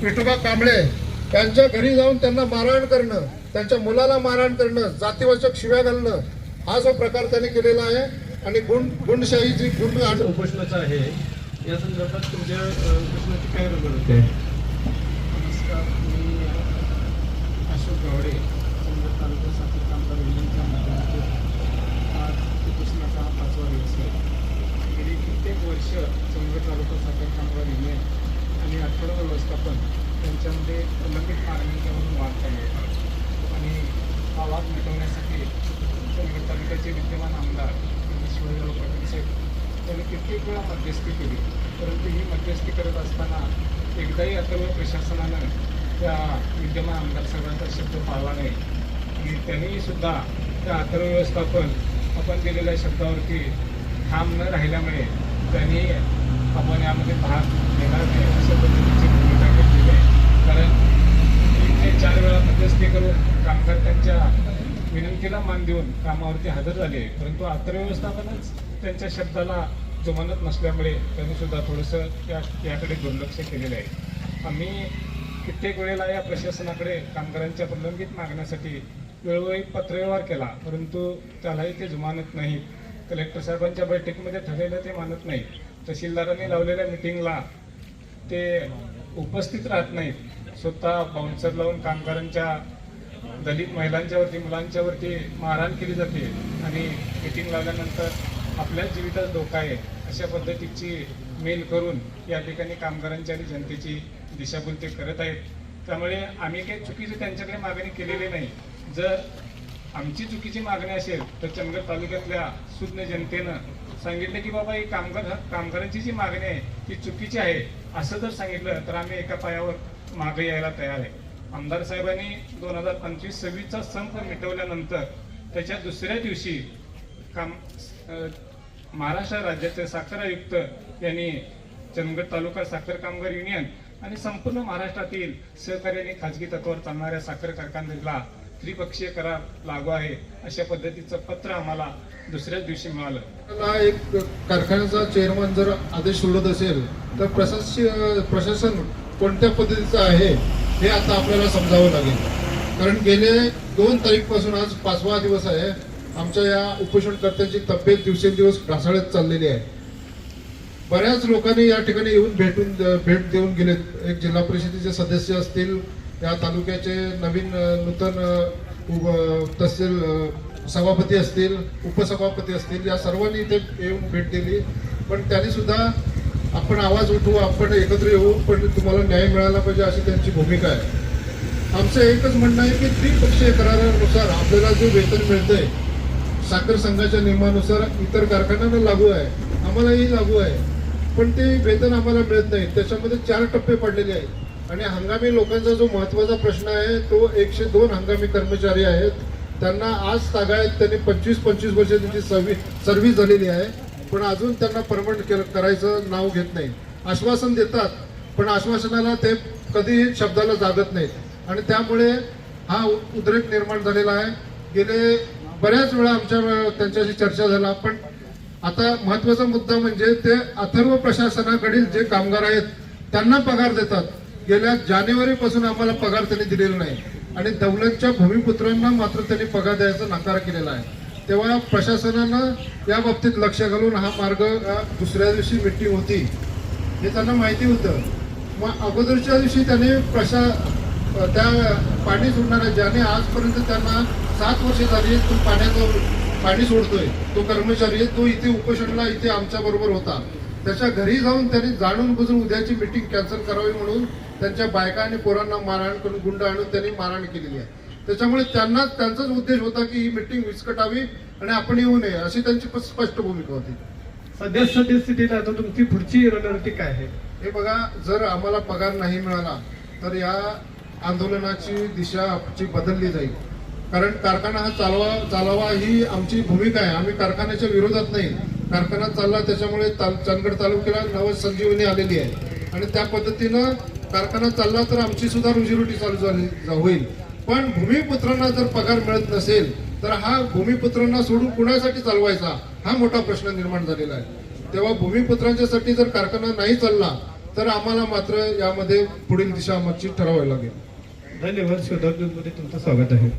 विठोबा कांबळे यांच्या घरी जाऊन त्यांना मारहाण करणं, त्यांच्या मुलाला मारहाण करणं, जातीवाचक शिव्या घालणं, हा जो प्रकार त्यांनी केलेला आहे आणि गुंडशाहीची उपोषणाचा आहे, या संदर्भात तुमच्या उपोषणाची काय रंगण होते? नमस्कार, मी अशोक गावडे, चंद्रपूर तालुका साखर कामगार युनियनच्या माध्यमातून आज उपोषणाचा 5वा दिवस आहे. गेली कित्येक वर्ष चंद्रपूर तालुका साखर कामगार युनियन आणि अर्थव्यवस्था व्यवस्थापन यांच्यामध्ये प्रलंबित मागण्यांच्यावरून वाद चालू होता आणि हा वाद मिटवण्यासाठी चंद्रपूर तालुक्याचे विद्यमान आमदार शिवाजीराव पाटील साहेब त्यांनी कित्येक वेळा मध्यस्थी केली, परंतु ही मध्यस्थी करत असताना एकदाही अथर्व प्रशासनानं त्या विद्यमान आमदार साहेबांचा शब्द पाळला नाही आणि त्यांनी सुद्धा त्या अथर्व व्यवस्थापन आपण दिलेल्या शब्दावरती ठाम न राहिल्यामुळे त्यांनी आपण यामध्ये भाग घेणार नाही अशा पद्धतीची भूमिका घेतलेली आहे. कारण 3 ते 4 वेळा मध्यस्थी करून कामगार त्यांच्या विनंतीला मान देऊन कामावरती हजर झाले, परंतु अथर्व व्यवस्थापनच त्यांच्या शब्दाला जुमानत नसल्यामुळे त्यांनी सुद्धा थोडंसं याकडे दुर्लक्ष केलेलं आहे. आम्ही कित्येक वेळेला या प्रशासनाकडे कामगारांच्या प्रलंबित मागण्यासाठी वेळोवेळी पत्रव्यवहार केला, परंतु त्यालाही ते जुमानत नाही. कलेक्टर साहेबांच्या बैठकीमध्ये ठरलेलं ते मानत नाही. तहसीलदारांनी लावलेल्या मिटिंगला ते उपस्थित राहत नाहीत. स्वतः बाउन्सर लावून कामगारांच्या दलित महिलांच्यावरती मुलांच्यावरती मारहाण केली जाते आणि मिटिंग लावल्यानंतर आपल्या जीविताचा धोका आहे अशा पद्धतीची मेल करून या ठिकाणी कामगारांची आणि जनतेची दिशाभूल ते करत आहेत. त्यामुळे आम्ही काही चुकीची त्यांच्याकडे मागणी केलेली नाही. जर आमची चुकीची मागणी असेल तर चंदगड तालुक्यातल्या सुज्ञ जनतेनं सांगितलं की बाबा ही कामगारांची जी मागणी आहे ती चुकीची आहे असं जर सांगितलं तर आम्ही एका पायावर मागे यायला तयार आहे. आमदार साहेबांनी 2025-26चा संप मिटवल्यानंतर त्याच्या दुसऱ्या दिवशी महाराष्ट्र राज्याचे साखर आयुक्त यांनी चंदगड तालुका साखर कामगार युनियन आणि संपूर्ण महाराष्ट्रातील सहकारी आणि खाजगी तत्वावर चालणाऱ्या साखर कारखानदारीला त्रिपक्षीय करार लागू आहे अशा पद्धतीचं पत्र आम्हाला दुसऱ्याच दिवशी मिळालं. एक कारखान्याचा चेअरमन जर आदेश सोडत असेल तर प्रशासन कोणत्या पद्धतीचं आहे हे आता आपल्याला समजावं लागेल. कारण गेले 2 तारीखपासून आज 5वा दिवस आहे. आमच्या या उपोषणकर्त्यांची तब्येत दिवसेंदिवस ढासळत चाललेली आहे. बऱ्याच लोकांनी या ठिकाणी येऊन भेट देऊन गेलेत. एक जिल्हा परिषदेचे सदस्य असतील, या तालुक्याचे नवीन नूतन तहसील सभापती असतील, उपसभापती असतील, या सर्वांनी इथे येऊन भेट दिली. पण त्यांनी सुद्धा आपण आवाज उठवू, आपण एकत्र येऊ, पण तुम्हाला न्याय मिळाला पाहिजे अशी त्यांची भूमिका आहे. आमचं एकच म्हणणं आहे की त्रिपक्षीय करारानुसार आपल्याला जे वेतन मिळतंय साखर संघाच्या नियमानुसार इतर कारखान्यांना लागू आहे, आम्हालाही लागू आहे, पण ते वेतन आम्हाला मिळत नाही. त्याच्यामध्ये 4 टप्पे पडलेले आहेत आणि हंगामी लोकांचा जो महत्वाचा प्रश्न आहे तो 102 हंगामी कर्मचारी आहेत. त्यांना आज तागायत त्यांनी 25-25 वर्ष त्यांची सर्व्हिस झालेली आहे, पण अजून त्यांना परमनंट करायचं नाव घेत नाही. आश्वासन देतात पण आश्वासनाला ते कधीही शब्दाला जागत नाहीत आणि त्यामुळे हा उद्रेक निर्माण झालेला आहे. गेले बऱ्याच वेळा त्यांच्याशी चर्चा झाला, पण आता महत्वाचा मुद्दा म्हणजे ते अथर्व प्रशासनाकडील जे कामगार आहेत त्यांना पगार देतात. गेल्या जानेवारीपासून आम्हाला पगार त्यांनी दिलेला नाही आणि दौलतच्या भूमिपुत्रांना मात्र त्यांनी पगार द्यायचा नकार केलेला आहे. तेव्हा प्रशासनानं या बाबतीत लक्ष घालून हा मार्ग दुसऱ्या दिवशी मीटिंग होती हे त्यांना माहिती होतं. मग अगोदरच्या दिवशी त्यांनी त्या पाणी सोडणाऱ्या ज्याने आजपर्यंत त्यांना 7 वर्ष झाली तो पाणी सोडतोय तो कर्मचारी, तो इथे उपोषणला इथे आमच्या बरोबर होता. त्याच्या घरी जाऊन त्यांनी जाणून बुजून उद्याची मीटिंग कॅन्सल करावी म्हणून त्यांच्या बायका आणि पोरांना मारहाण करून गुंड आणून त्यांनी मारहाण केलेली आहे. त्याच्यामुळे त्यांचाच उद्देश होता की ही मीटिंग विस्कटावी आणि आपण येऊ नये अशी त्यांची स्पष्ट भूमिका होती. सद्यस्थितीत आता तुमची पुढची रणनीती काय आहे? हे बघा, जर आम्हाला पगार नाही मिळाला तर या आंदोलनाची दिशा आमची बदलली जाईल. कारण कारखाना हा चालवा ही आमची भूमिका आहे. आम्ही कारखान्याच्या विरोधात नाही. कारखाना चालला त्याच्यामुळे चंदगड तालुक्याला नवसंजीवनी आलेली आहे आणि त्या पद्धतीनं कारखाना चालला तर आमची सुद्धा रोजीरोटी चालू होईल. पण भूमिपुत्रांना जर पगार मिळत नसेल तर हा भूमिपुत्रांना सोडून कुणासाठी चालवायचा हा मोठा प्रश्न निर्माण झालेला आहे. तेव्हा भूमिपुत्रांच्यासाठी जर कारखाना नाही चालला तर आम्हाला मात्र यामध्ये पुढील दिशा आमची ठरवावी लागेल. धन्यवाद. शोधात न्यूजमध्ये तुमचं स्वागत आहे.